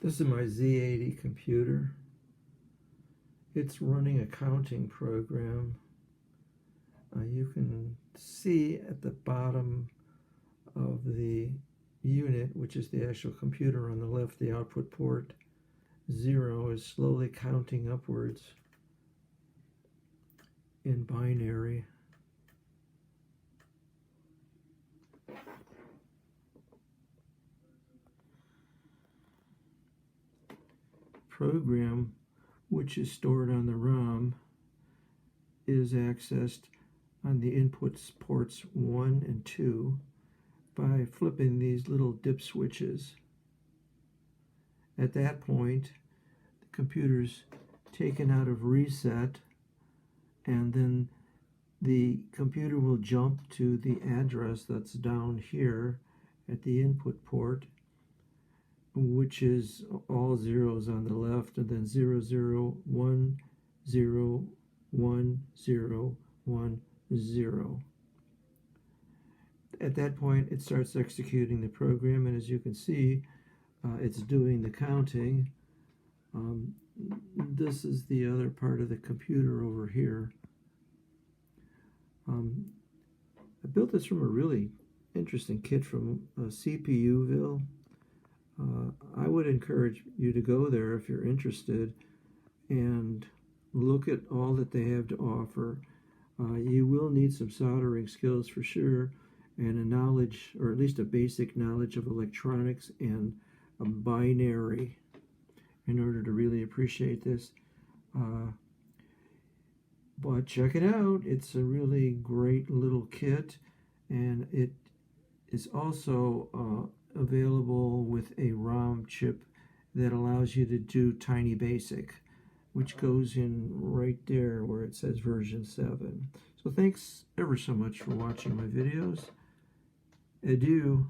This is my Z80 computer. It's running a counting program. You can see at the bottom of the unit, which is the actual computer on the left, the output port, 0 is slowly counting upwards in binary. Program, which is stored on the ROM, is accessed on the inputs ports 1 and 2 by flipping these little dip switches. At that point, the computer's taken out of reset, and then the computer will jump to the address that's down here at the input port, which is all zeros on the left, and then 0, 0, 1, 0, 1, 0, 1, 0. At that point, it starts executing the program, and as you can see, it's doing the counting. This is the other part of the computer over here. I built this from a really interesting kit from CPUville. I would encourage you to go there if you're interested and look at all that they have to offer. You will need some soldering skills for sure, and a knowledge, or at least a basic knowledge of electronics and a binary in order to really appreciate this. But check it out. It's a really great little kit, and it is also available with a ROM chip that allows you to do Tiny Basic, which goes in right there where it says version 7. So thanks ever so much for watching my videos. Adieu.